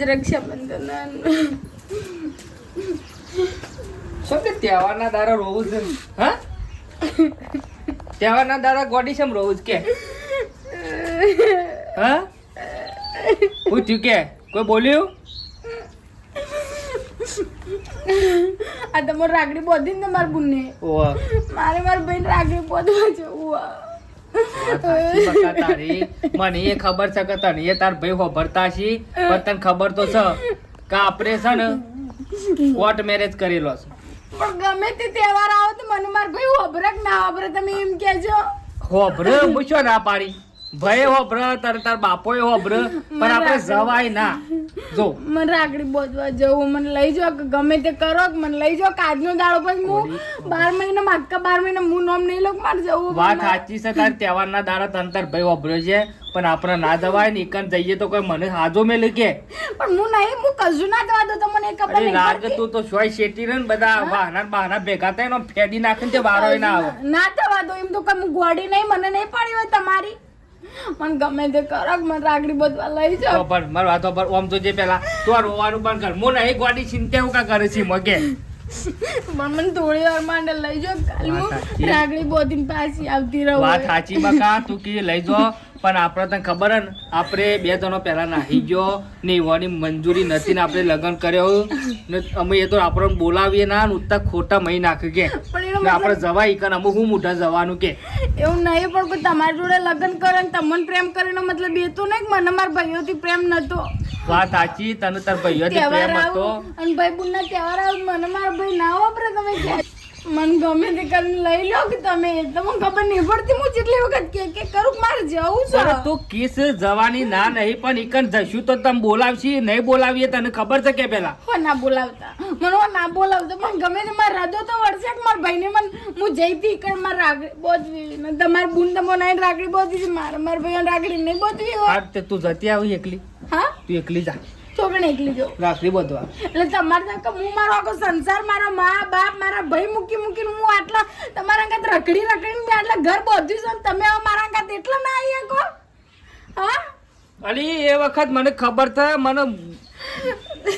રક્ષાબંધન શું કે તહેવારના દારા રોવું છે હા તહેવારના દારા ગોડી છે રોવું કે હા હું થયું કે કોઈ બોલ્યું આ તમારે રાગડી બોધી ને મારા બુનને મારે મારા ભાઈ રાગડી બોધવા જવું તારી મને એ ખબર છે કે તને એ તાર ભાઈ હોભરતા છી પણ તને ખબર તો છે કે આપણે છે ને કોર્ટ મેરેજ કરેલો છે પણ ગમે તે તહેવાર આવે તો મને મારા ભાઈ હોભરે કે ના હોભરે તમે એમ કહેજો હોભરે મૂછો ના પાડી ભાઈ હોભરે તાર બાપોએ હોભરે પણ આપણે જવાય ના જો મને રાગડી બોધવા જવું મને લઈ જાઓ કે ગમે તે કરો કે મને લઈ જાઓ આજનો દાડો પછી હું 12 મહિના માગકા 12 મહિના હું નોમ નહીં લઉં મારે જવું વાત સાચી છે તાર તહેવારના દાડા તન તાર ભાઈ હોભરે છે પણ આપણે ના જવાય ને એકન જઈએ તો કોઈ મને હાજો મેલે કે પણ હું નહીં હું કશું ના જવા દો તો મને ખબર નહીં લાગે તું તો સોય શેટી ને બધા બહાના ભેગા થાય ને ફેડી નાખીને તે બારો ના આવે ના જવા દો એમ તો કઈ હું ગોડી નહીં મને નહીં પડી હોય તમારી મને ગમે તે કરો મને રાગડી બોધવા લઈ જાઓ પણ માર વાતો પર ઓમ તો જે પેલા તો રોવાનું બંધ કર મો નહીં ગોડી ચિંતા એવું કા કરે છે મગે પણ મને થોડી વાર માટે લઈ જાઓ કાલ હું રાગડી બોધીને પાછી આવતી રહું વાત સાચી બકા તું કે લઈ જો પણ આપણે તને ખબર હે ને આપણે 2 જણો પહેલા નાહી ગયો ને એવાની મંજૂરી નથી ને આપણે લગ્ન કર્યો ને અમે એ તો આપણને બોલાવીએ ના ને ઉત્તા ખોટા મહી નાખે કે ને આપણે જવાય કે અમે હું મોઢા જવાનું કે એવું નહીં પણ કોઈ તમારી જોડે લગ્ન કરે ને તમને પ્રેમ કરીને મતલબ એ તો નહીં મને મારા ભાઈઓથી પ્રેમ નતો વાત સાચી તને તાર ભાઈઓથી પ્રેમ હતો અને ભાઈ બુનના તહેવાર આવે મને મારા ભાઈ ના વાપરે તમે મને ગમે તે કરીને લઈ લો કે તમે તમને ખબર નહીં પડતી હું જેટલી વખત કે કરું મારે જવું છે તું કિસ જવાની ના નહીં પણ ઈકન જશું તો તમે બોલાવશી નહીં બોલાવીએ તને ખબર છે કે પેલા હો ના બોલાવતા મને ના બોલાવતા પણ ગમે તે મારે રાધો તો વળશે કે મારા ભાઈને મને હું જઈતી ઈકન મારે રાગડી બોધવી ને તમારી બુન તમે નહીં રાગડી બોધવી છે મારા ભાઈ રાગડી નહીં બોધવી હોય તું જતી આવી એકલી હા તું એકલી જા છોકરી એકલી જો રાખડી બધવા એટલે તમારે તો હું મારો આખો સંસાર મારા મા બાપ મારા ભાઈ મૂકીને હું આટલા તમારા કાત રખડીને મેં આટલા ઘર બોધ્યું છે તમે મારા કાત એટલા ના આવી શકો હા અલી એ વખત મને ખબર છે મને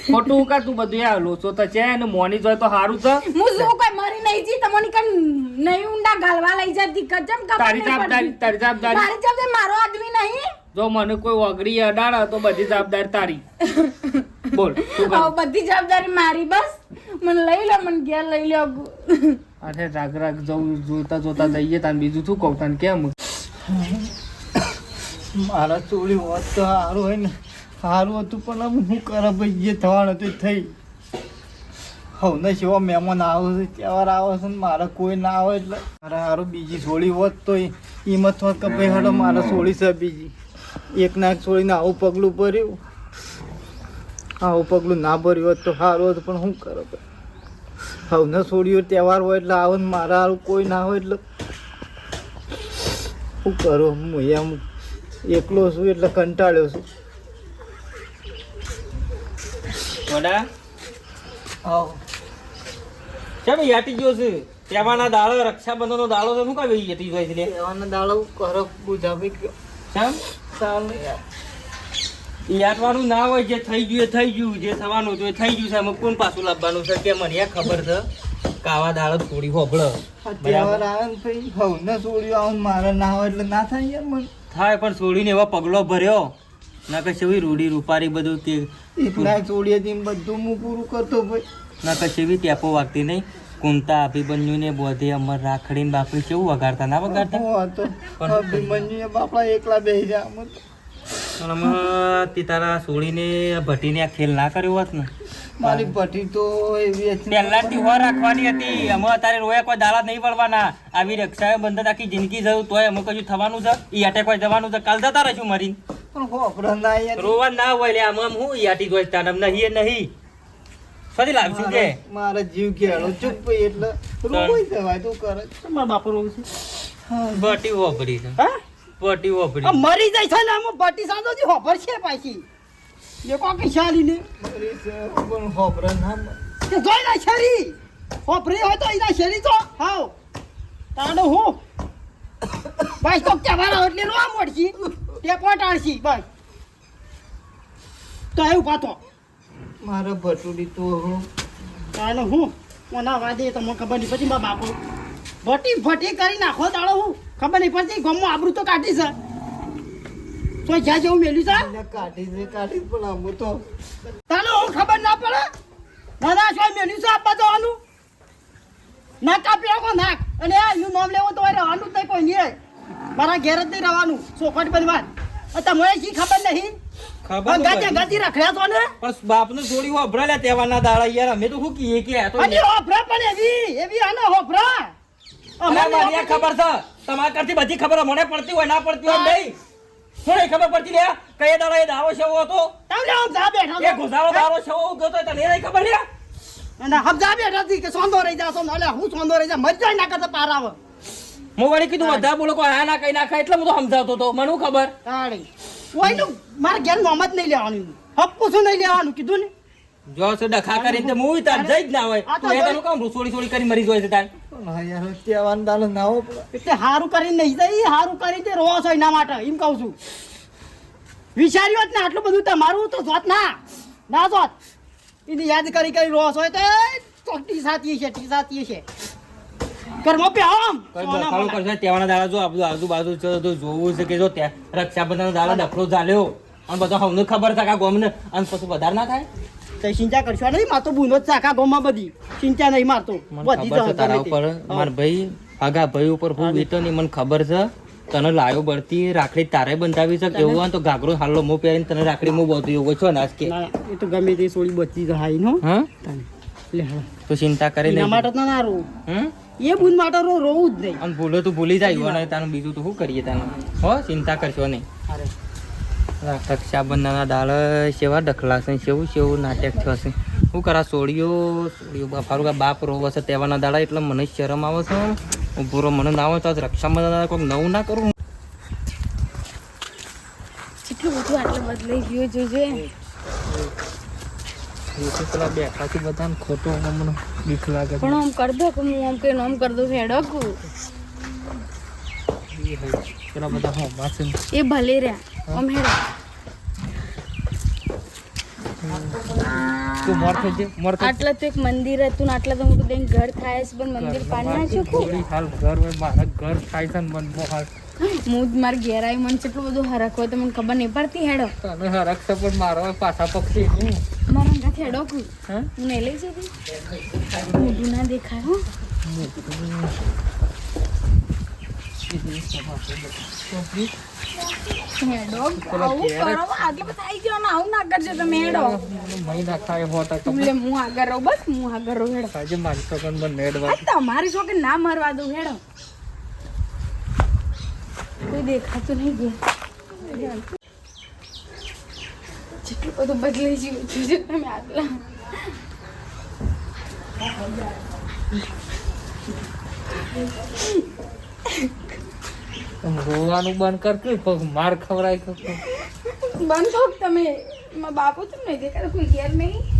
ખોટું કા તું બધું આ લોચો તો છે ને મોની જોય તો સારું છે હું શું કોઈ મરી નહીં જી તમને કન નહીં ઊંડા ગાલવા લઈ જતી કજમ તારી જવાબદારી મારો આદમી નહીં જો મને કોઈ ઓગળી અડાડે તો બધી જવાબદારી તારી બોલ બધી જવાબદારી મારી બસ મને લઈ લો મને ઘેર લઈ લો અરે રાગ જવું જોતા જઈએ તાન બીજું શું કહું તને કેમ મારા ચોરી હોત તો સારું હોય ને સારું હતું પણ હું કરે ભાઈ જે થવાનું હતું થઈ હવે ને સેવા મહેમાન આવે છે તહેવાર આવે છે ને મારે કોઈ ના આવે એટલે મારે સારું બીજી છોડી હોત તો હિંમત હોત કે ભાઈ હાલો મારે છોડી છે બીજી એક ના એક છોડીને આવું પગલું ભર્યું આવું પગલું ના ભર્યું હોત તો સારું હતું પણ શું કરે ભાઈ હવે ને છોડીઓ તહેવાર હોય એટલે આવે ને મારા સારું કોઈ ના હોય એટલે શું કરું હું એમ એકલો છું એટલે કંટાળ્યો છું મોડા કેમ યાટી ગયો છે તહેવારના દાડો રક્ષાબંધનનો દાડો છે શું કાંઈ યાટી ગયો છે તહેવારના દાડો કરો બુજાવી ગયો કેમ ચાલે યાટવાનું ના હોય જે થઈ ગયું જે થવાનું હતું એ થઈ ગયું છે એમાં કોણ પાછું લાવવાનું છે કે મને એ ખબર છે કે આવા દાડો થોડી હોભળો તહેવાર આવે ને ભાઈ હવે ને છોડ્યું આવે મારે ના હોય એટલે ના થાય યાર મને થાય પણ છોડીને એવા પગલો ભર્યો ના કશી રૂડી રૂપારી બધું તે એકલા છોડીએ તેમ બધું હું પૂરું કરતો ભાઈ ના કશી ટેપો વાગતી નહીં કુંતા અભિમન્યુને બોધે અમર રાખડીને બાપડી કેવું વગાડતા ના વગાડતા અભિમન્યુ બાપડા એકલા બેસી જાય પણ તે તારા છોડીને ભટ્ટીને આ ખેલ ના કર્યો હોત ને મારી ભઠ્ઠી તો એવી હતી પહેલાથી હો રાખવાની હતી અમે તારે રોયા કોઈ દાડા નહીં પડવાના આવી રક્ષાબંધન આખી જિંદગી જવું તોય અમે કશું થવાનું છે ઈ આટે કોઈ જવાનું છે કાલ જતા રહીશું મરીને પણ હોપરા ના યાર રોવા ના હોય લે આમ હું યાટી જોઈશ તાન નહીં નહીં ફરી લાવશું કે મારા જીવ ઘેડો ચૂપ ભાઈ એટલે રોવાઈ જવાય તું કરે મારા બાપુ રોવું છે બટી હોપરી છે હા બટી હોપરી મરી જાય છે ને આમ બટી સાંજો જી હોપર છે પાછી એ કોકી શાલી ને પણ હોપરા ના તે જોઈ ના શરી હોપરી હોય તો ઈના શરી તો હાવ તાડો હું બસ તો કેવાળા એટલે નો મોડશી તે પોટાણશી બસ તો એવું પાતો મારા ભટુડી તો તાણે હું કોના વાદે તમને ખબર નહીં પછી મારા બાપુ ભટી કરી નાખો તાળો હું ખબર નહીં પડતી ગમમાં આબરૂ તો કાઢી છે તો જ્યાં જેવું મેલ્યું છે એને કાઢી પણ આમ તો તાને હું ખબર ના પડે ના શું મેલ્યું છે આપવા જવાનું ના કાપી રાખો નાક અને એનું નામ લેવું તો રહેવાનું જ નહીં કોઈ નહીં મારા ઘેર જ નહીં રહેવાનું ચોખટ બનવા તમને શી ખબર નહીં ખબર ગાતે ગાતી રખડ્યા છો ને પણ બાપનું છોડી હોભરા લે તહેવારના દાડા યાર અમે તો શું કહીએ કે આ તો અને હોભરા પણ એવી આને હોભરા અરે મને ખબર છે તમારા કરતી બધી ખબર મને પડતી હોય ના પડતી હોય નહીં શું નહીં ખબર પડતી લે કઈ દાડા એ દારો છે હતો તમને આમ જા બેઠો એ ઘોસાળો દારો છે ગયો તો તને નહીં ખબર લે અને હમજા બેઠા હતી કે સોંધો રહી જાશો એટલે હું સોંધો રહી જા મજા ના કરતા પાર આવે હું વળી કીધું બધા બોલો કોઈ આ ના કઈ નાખા એટલે બધું સમજાવતો તો મને શું ખબર તાળી ઓયનું મારે ઘેર મોહમ્મદ નહીં લેવાનું હપ્પું શું નહીં લેવાનું કીધું ને જો છે ડખા કરીને તે હું તાર જઈ જ ના હોય આ તો તું એ તને કામ છોડી કરી મરી જાય છે તાર પણ યાર ત્યાં દાડો ના હો એટલે હારું કરીને નહીં જાય હારું કરીને રોવો છો એના માટે એમ કહું છું વિચાર્યું જ ને આટલું બધું તમારું તો જોત ના જોત એને યાદ કરી રોવો છો તો ટી સાતી છે કર્મો પે આમ કઈ બખાડો કરશે તહેવારના દાડા જો આ બધું આજુબાજુ છે તો જોવું છે કે જો ત્યાં રક્ષાબંધનના દાડા ડફલો ચાલ્યો અને બધા હમને ખબર છે કે આ ગોમને અને પછી વધારે ના થાય તો ચિંતા કરશો નહીં માતો બુનો જ છે આખા ગામમાં બધી ચિંતા નહીં મારતો બધી ખબર છે તારા ઉપર માર ભાઈ આગા ભાઈ ઉપર હું વીતો નહીં મને ખબર છે તને લાયો બળતી રાખડી તારે બંધાવી છે કેવું હોય તો ઘાઘરો હાલો મો પહેરીને તને રાખડી મો બધું એવું છો નાસ કે એ તો ગમે તે સોળી બચી જાય નો હા લે તો ચિંતા કરે એના નહીં માટે તો ના રોવું હમ એ બુન માટે રોવું જ નહીં અને ભૂલો તું ભૂલી જાય અને તાનું બીજું તો શું કરીએ તાનું હો ચિંતા કરશો નહીં અરે રક્ષાબંધનના દાડા સેવા ડખલાશે સેવું નાટક થશે શું કરા સોળીઓ બાપારું બાપ રોવે છે તહેવારના દાડા એટલે મને શરમ આવે છે ઉભો રહો મને ના આવે તો આજ રક્ષાબંધન કોઈક નવું ના કરું કેટલું બધું આટલું બદલાઈ ગયું જોજે પેલા બેઠાથી બધાને ખોટું મને બીક લાગે પણ આમ કર દો કે હું આમ કઈ આમ કર દઉં હેડક પેલા બધા હોમા છે એ ભલે રહ્યા આમ હેડક તું મોર થઈ જાય મોર થઈ આટલા તો એક મંદિર હતું ને આટલા તો મોટું દઈને ઘર થાય છે પણ મંદિર પાણી નાખ્યું ખૂબ હાલ ઘર હોય મારા ઘર થાય છે ને મન હાલ હું મારા ઘેર આવી મને કેટલું બધું હરખ હોય તો મને ખબર નહીં પડતી હેડો તને હરકશે પણ મારો પાછા પક્ષી મારા અંગાથી હેડો કું હા હું નહીં લઈ જતી મોઢું ના દેખાય હો હેડો આવું કરો આટલા બધા આવી ગયો ને આવું ના કરજો તમે હેડો મહિના ખાય હોતા તો એટલે હું આગળ રહું બસ હું આગળ રહું હેડો આજે મારી છોકન બંને એડવા આ તમારી છોકરી ના મરવા દઉં હેડો કોઈ દેખાતું નહીં ગયા જેટલું બધું બદલાઈ ગયું છે તમે આગલા રોવાનું બંધ કર કે પગ માર ખવરાય કે બંધ થાવ તમે મારા બાપુ તો નહીં દેખાતા કોઈ ઘેર નહીં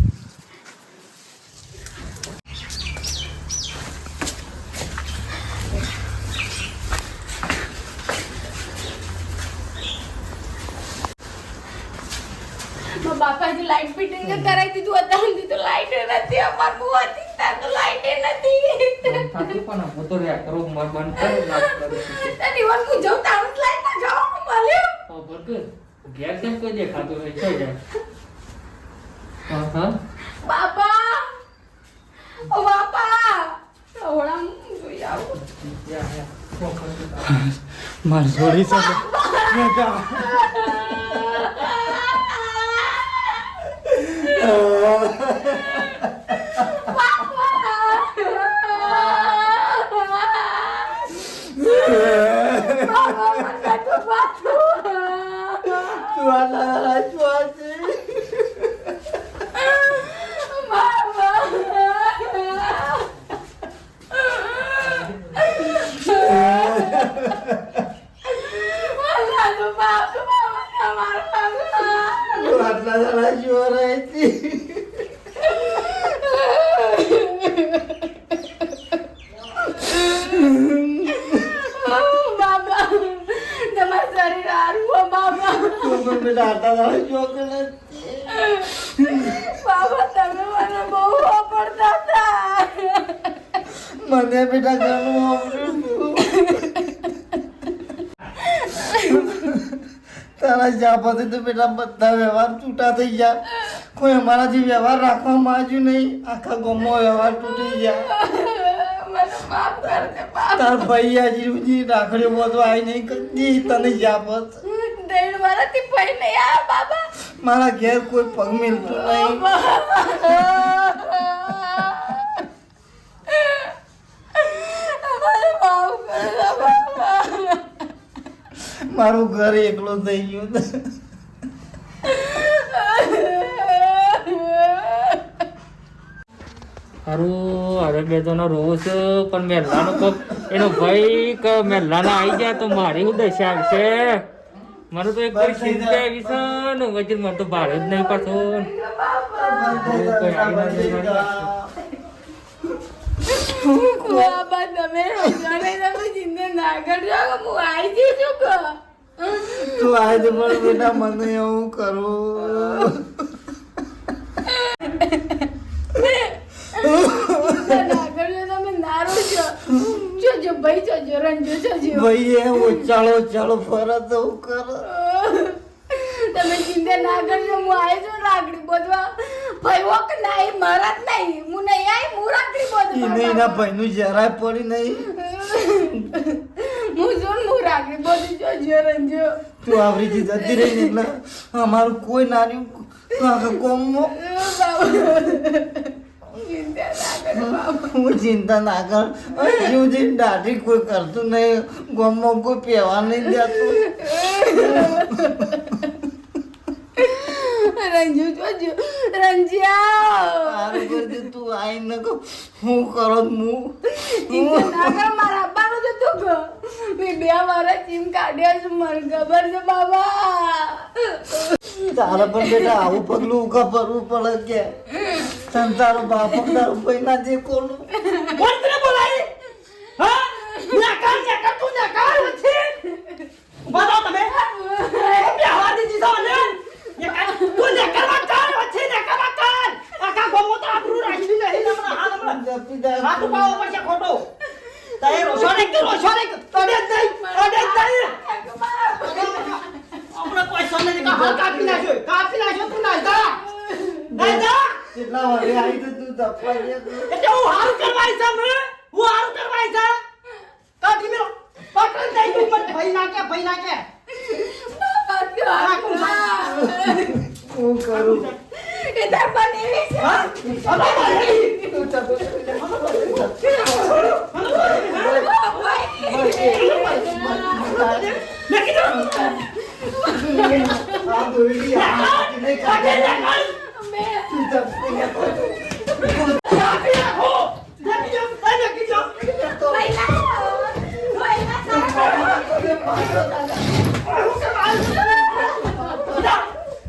બાપા જે લાઈટ ફિટિંગ કરાવી દીધું અત્યાર સુધી તો લાઈટ નથી અમાર બહુ હતી તાર તો લાઈટ નથી થાકી પણ મોટો રે કરો માર બંધ કર ના કરી તને વન હું જાઉં તારું લાઈટ ના જાઉં મળ્યો ખબર કે ઘેર કેમ કોઈ દેખાતો નહીં છો જાય હા હા બાપા ઓ બાપા ઓળા જોઈ આવું માર છોડી છે આટલા દાડા જોર હતી બાબા તમારું શરીર હારું હો બાબા તું પણ બેટા આટલા દાડા જોર કરે બાબા બાબા તમે મને બહુ વાપરતા હતા. મને બેટા ઘણું વાપર્યું તું. તારા જા પછી તો બેટા બધા વ્યવહાર છૂટા થઈ ગયા. કોઈ અમારાથી વ્યવહાર રાખવામાં આવ્યું નહીં. આખા ગામમાં વ્યવહાર તૂટી ગયા. મને માફ કર દે બાબા. તાર ભાઈ આજી રાખડીઓ બધું આવી નહીં કદી તને જા બસ. 1.5 વર્ષથી પૈ નહીં આયા બાબા. મારા ઘેર કોઈ પગ મિલતું નહીં. મને માફ કર દે બાબા. મારું ઘર એકલો થઈ ગયું. હારું અરે બે જણનો રોવો છે પણ મેલ્લાનો કોક એનો ભાઈ કે મેલ્લાના આવી જાય તો મારી શું દશા આવશે. મને તો એક કોઈ ચિંતા આવી છે ને વચ્ચે મને તો ભાડે જ નહીં પાછો. બાબા તમે રોજાને તમે ચિંતા ના કરજો કે હું આવી જઈશું કે તું આજ પણ બેટા મને એવું કરું. ના કરજો તમે ના રોજો. જોજો ભાઈ જોજો રંજો જોજો. ભાઈ એ ઓચાળો ફરત એવું કરો. તમે ચિંતા ના કરજો હું આવી છું રાખડી બોધવા. ભાઈ વોક નહીં મારા જ નહીં હું નહીં આવી હું રાખડી બોધવા. એને એના ભાઈનું જરાય પડી નહીં. હું જોન હું રાખડી બોધી જોજો રંજો. તું આવરીથી જતી રહી ને એટલે અમારું કોઈ નાની કોમમાં ચિંતા ના કરો બાબા. હું ચિંતા ના કર. જીવથી દાઢી કોઈ કરતું નહીં. ગામમાં કોઈ પહેવા નહીં દેતું. રંજુ જોજો રંજિયા સારું કરજે તું આઈને કહું હું કરો હું. ચિંતા ના કર મારા અબ્બાનું તો તું કહો. મેં 2 વર્ષ ચીમ કાઢ્યા છે મને ખબર છે બાબા. તારે પણ બેટા આવું પગલું ઉકા ભરવું પડે કે સંતારો બાપો તારો ભાઈના જે કોનું કોણ તને બોલાય? હા? નેકર તું નેકર વચ્ચે. ઉભા થાઓ તમે. બે હવા દીધી છો ને. તું નેકર વાત કર વચ્ચે નેકર વાત કર. આખા ગામમાં તો આબરૂ રાખી નહીં હમણાં હાથ ઉપાવો પડશે ખોટો. તારે રોશો ને તડે જ નહીં. આપણે કોઈ સોને કા હાલ કાપી નાખ્યો તું ના જા. કેટલા વાગે આવી તો તું ધપવા દે. એટલે હું હારું કરવાય છે મને. હું હારું કરવાય છે. કાઢી મેલો. પકડ દઈ તું મને ભાઈ નાખે. હું કરું. એ તાર બનેવી છે. હા? અરે ભાઈ. તું ચપો. લેકી દો. આ દોરી આ નહીં કાઢે. તું ચપ. લેકી દો.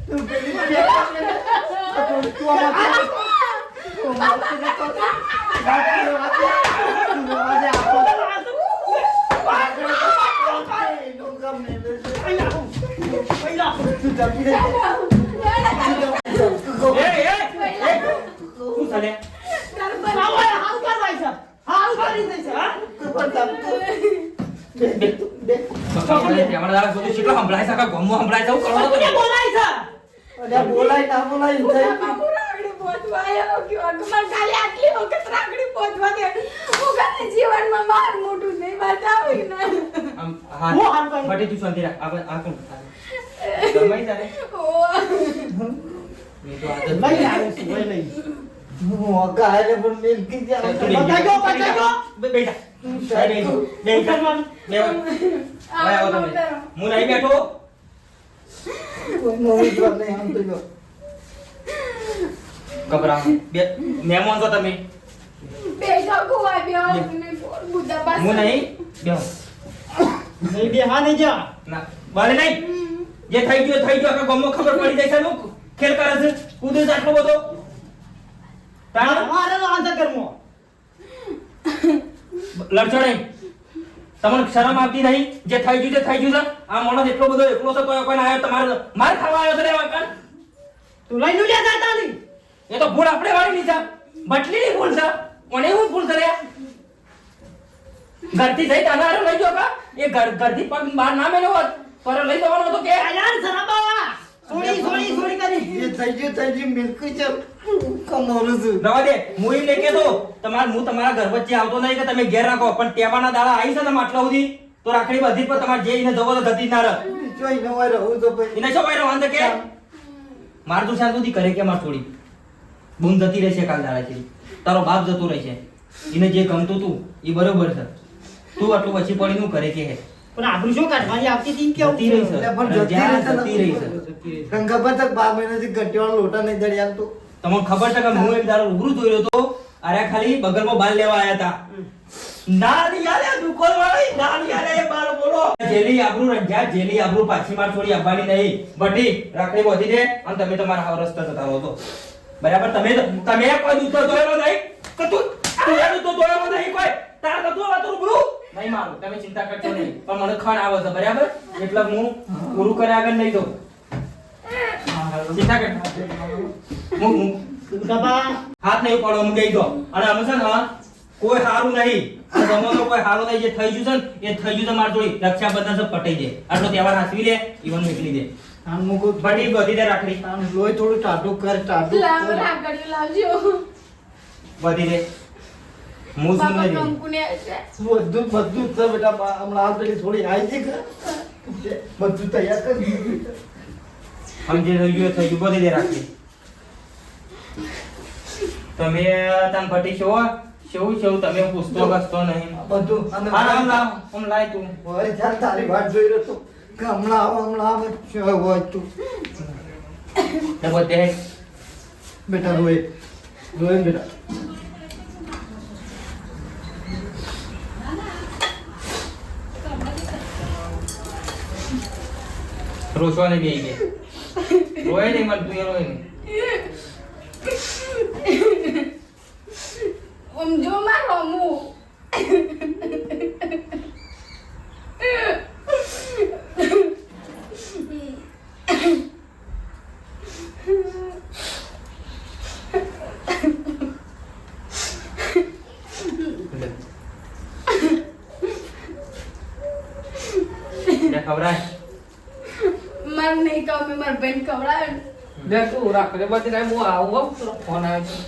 તું પેલી તું શું ચાલે? હારું કરવાય છે. હારું કરી દે છે. હા? હમણાં બધું કેટલો સંભળાય છે આખા ગામમાં સંભળાય છે. એવું કરવાનું તો કોને બોલાય છે? બોલાય ના બોલાય બાપુ રાખડી બોધવા આવ્યો કે અગમર કાલે આટલી વખત રાખડી બોધવા દે. હું કને જીવનમાં માર મોટું નહીં બતાવી ને. આમ હા હું હારું કરું. બટી તું શાંતિ રાખ. આ કોણ ગમાઈ તારે? મેં તો આદત લઈ આવ્યો છું, લઈ. હું અગાડે પણ મિલકી જાય. બતાઈ દો. બેટા આવો તમે. હું નહીં બેઠો. કોઈ નવી ઘર નહીં આમ તો જો. ગભરા બે મહેમાન છો તમે. બેઠો કુવા બેહો ને બુદ્ધા પાસે. હું નહીં બેહો. નહીં બે હા નહીં જા. ના બારે નહીં. જે થઈ ગયો આખા ગામમાં ખબર પડી જાય છે નું ખેલ કરે છે. કૂદે છે આટલો બધો. તાણ મારે નો આંતર કરમો. લડશો નહીં. તમને શરમ આવતી નહીં? જે થઈ ગયું છે. આ માણસ એટલો બધો એકલો છે તો કોઈ ના આવ્યો તમારે માર ખાવા આવ્યો છે રે વાકણ. તું લઈ નું જા તારી. એ તો ભૂલ આપણે વાળી ની છે બટલીની ભૂલ છે કોને હું ભૂલ કર્યા ઘરથી થઈ તાનારો લઈ જો કા એ ઘરથી પગ બહાર ના મેલ્યો હોત પર લઈ જવાનો હતો કે યાર સરાબા સોરી કરી એ થઈ ગયું મિલકી છે કમોરું છું રવા દે હું એમ નહીં કહેતો હું તમારા ઘર વચ્ચે આવતો નહીં કે તમે ઘેર રાખો પણ તહેવારના દાડા આવી છે તમે આટલા સુધી તો રાખડી બધી પર તમારે જે એને જવો તો ગતિ ના રહે જોઈ નવાય રહું તો ભાઈ એને શું વાયરો વાંધો કે માર તો શાંત સુધી કરે કે માર થોડી બૂમ જતી રહેશે કાલ દાડા છે તારો બાપ જતો રહેશે એને જે ગમતું તું એ બરોબર છે તું આટલું પછી પડી નું કરે કે હે પણ આબરૂ શું કાઢવાની આવતી હતી કેવું જતી રહી છે પણ જતી જ્યાં રહેશે ને. જતી રહી છે તને ખબર છે 12 મહિનાથી ગટ્ટીવાળો લોટા નહીં દળી આલતો તમને ખબર છે કે હું એક દાડો ઉભરું જોયો તો અરે ખાલી બગલમાં બાલ લેવા આયા હતા ના યાર દુકોલ વાળી ના યાર એ બાલ બોલો જેલી આબરૂ રંજા જેલી આબરૂ પાછી માર છોડી આવવાની નહીં બટી રાખડી બોધી દે અને તમે તમારા હાવ રસ્તા જતા રહો તો બરાબર તમે કોઈ દૂધ તો દોયેલો નહીં કે તું દૂધ તો દોયેલો નહીં કોઈ તારા તો વાતો રૂબરૂ નહીં મારું તમે ચિંતા કરજો નહીં પણ મને ખણ આવે છે બરાબર એટલે હું પૂરું કર્યા આગળ નહીં દઉં ચિંતા કર હું દબા હાથ નહીં પડો હું ગઈ દો અને અમે છે ને કોઈ હારું નહીં જમવાનો કોઈ હારું નહીં જે થઈ ગયું છે ને એ થઈ ગયું છે માર જોડી રક્ષાબંધન છે પટાઈ દે આટલો તહેવાર હાસવી લે ઈવન નીકળી દે આમ મૂકું બટી બધી દે રાખડી આમ લોહી થોડું ટાઢું કર ટાઢું લાવ કર. રાખડી લાવજો બધી દે હું શું બાપા નહીં કંકુને છે બધું જ છે બેટા હમણાં આ પેલી થોડી આવી છે કે બધું તૈયાર કરી દીધું છે. સમજે થઈ ગયું થઈ ગયું બધી દે રાખડી તમે તન બટી છો તમે પૂછતો કસતો નહીં આ બધું અને આમ લાય તું હોય ચાલ તારી વાત જોઈ રહ્યો તો કે હમણાં આવે શું હોય તું તે બધે બેટા રોય બેટા રોશવાની બે ગઈ રોય નહીં મન તું રોય નહીં જો માં રમું ખવરાય મારે નહીં કહું મેં મારા બેન ખવડાવે ને. લે તું રાખડી બધી નહીં હું આવું હો તારો ફોન આવ્યો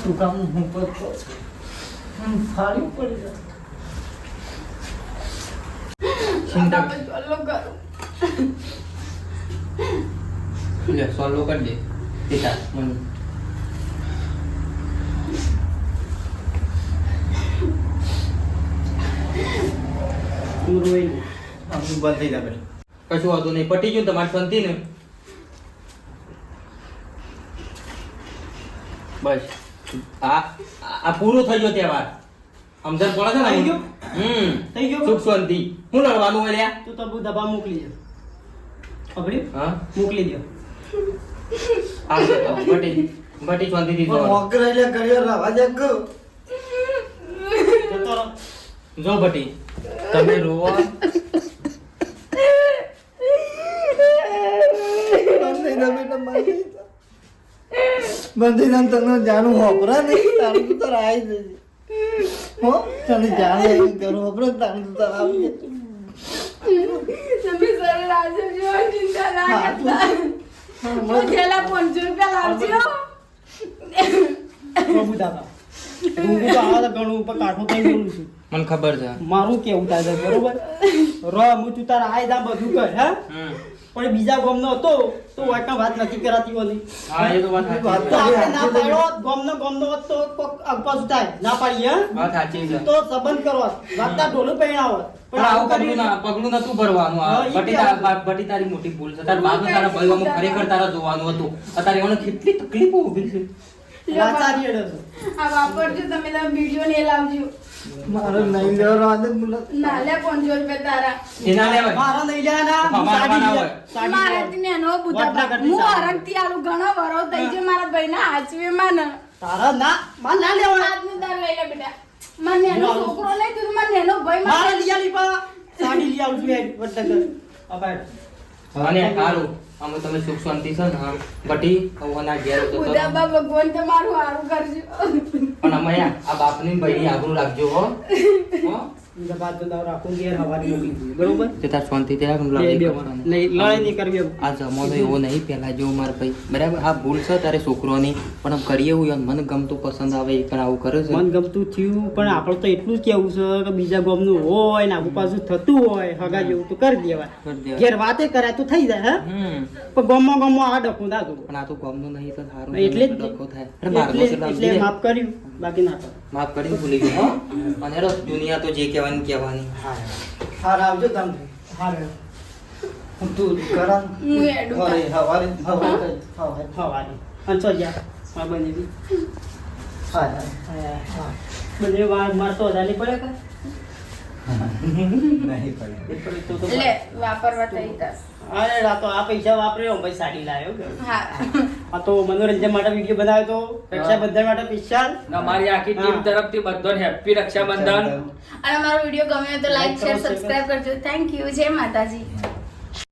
તું કામ હું કરતો ફાડી પડી જાય ફટાફટ ચાલો કરું. લે સોલ્વ કરી દે પિતા મને તું રોઈ આમ બંધ થઈ જાય બેટા કશું વાંધો નહીં પટી ગયું તમારી શાંતિ ને બસ આ પૂરો થઈ ગયો તહેવાર સમજણ પડે છે ને થઈ ગયો? થઈ ગયો? સુખ શાંતિ હું લડવાનું હોય લ્યા તું તો દબા મોકલી દે ખબરી હા મોકલી દે આ બટી શાંતિથી પણ જો મોકરે લે કર્યો રવા દે ગો જતો રહો. જો બટી તમે રોવો બંધ થઈ જાય બેટા બંધ થઈ જાય તને જાણું હોપરા નહીં તારું તો તાર આવી જશે હો તને જાણે કરું હોપરા તારું તો તાર આવી જશે તમે સરળ આવજો જો ચિંતા ના કરતા હું છેલ્લા 500 રૂપિયા લાવજો પ્રભુ દાદા હું તો આ ઘણું ઉપર કાઠું થઈ બોલું છું મને ખબર છે મારું કેવું થાય છે બરોબર રો હું તું તારા આય દા બધું કર હે પણ બીજા ગામનો હતો તો વાટના વાત નથી કરાતી ઓલી હા એ તો વાત તો સાચી આપણે ના પાડો ગામનો હોત તો કોક અગપાસ થાય ના પાડી હે વાત સાચી છે તો સંબંધ કરો વાતના ઢોલું પહેણાવો પણ આવું પગલું નતું ભરવાનું આ હા, ઈ બટી તારી મોટી ભૂલ છે તારા બાપ તારા ભાઈઓમાં ખરેખર તારા જોવાનું હતું અત્યારે એને કેટલી તકલીફો ઊભી છે લાચારી એડે છે આ વાપરજો તમે વિડીયો ને લાવજો મારે નહીં લેવાનો આદત મુલા ના લે 500 રૂપિયા તારા એના લેવાય મારા નહીં જાના અમારા સાડી ના લે, હોય. સાડી મારે લે. થી નેનો બુધા વાટના કરતી હું સારી. હરખથી આલું ઘણો વરો થઈ છે મારા ભાઈના હાચવે માં ને તારા ના માર ના લેવાના આજનું દાર લઈ લે બેટા મને નેનો છોકરો નહીં તું મને નેનો ભાઈ મારે મારે લીયા લીપા સાડી લઈ આવું છું એ વટ્ટા કર અબાડ અને હારું અમે તમે સુખ શાંતિ છે ને બટી ભગવાનના ઘેર હતો તો ઉદાબા ભગવાન તમારું સારું કરજો. પણ અમે આ બાપની બહેની આબરૂ રાખજો હો હો બીજા બાદ તો દાવ રાખું ઘેર હવારી મોકલી દીધી, બરોબર? તે તાર શાંતિથી રાખ બે બે લડાઈ નહીં કરવી હવે. આ જમાનો એવો નહીં પહેલા જેવો મારા ભાઈ બરાબર આ ભૂલ છે તારે છોકરોની પણ આમ કરીએ એવું યાર મને ગમતું પસંદ આવે એ પણ આવું કરે છે મન ગમતું થયું પણ આપણે તો એટલું જ કેવું છે કે બીજા ગામનું હોય ને આવું પાછું થતું હોય હગા જેવું તો કરી દેવાય. કરી દેવાય. ઘેર વાતે કરાય તો થઈ જાય. હા પણ ગામમાં આ ડખું દાતું પણ આ તો ગમનું નહીં તો સારું એટલે જ ડખો થાય અરે મારો એટલે એટલે માફ કર્યું, બાકી ના કર્યું. માફ કરીને ભૂલી ગયો હો અને હેડો દુનિયા તો જે કહેવાની કહેવાની હાર આવજો તમે. હારે તું કરા હું એડું હવારે હવારે હવારે હવારી અને તો જા આ બંને બી હા બંને વાર મારતો વધારે પડે કે નહીં પડી. એ પડે તો તો એટલે વાપરવા થઈ તાર. અરે આ તો આ પૈસા વાપર્યો ભાઈ સાડી લાવ્યો કે હા આ તો મનોરંજન માટે વિડીયો બનાવ્યો તો રક્ષાબંધન માટે સ્પેશિયલ. અમારી આખી ટીમ હા. તરફથી બધાને હેપી રક્ષાબંધન. અને મારો વિડીયો ગમ્યો તો લાઈક શેર સબસ્ક્રાઇબ કરજો. Thank you. જય માતાજી.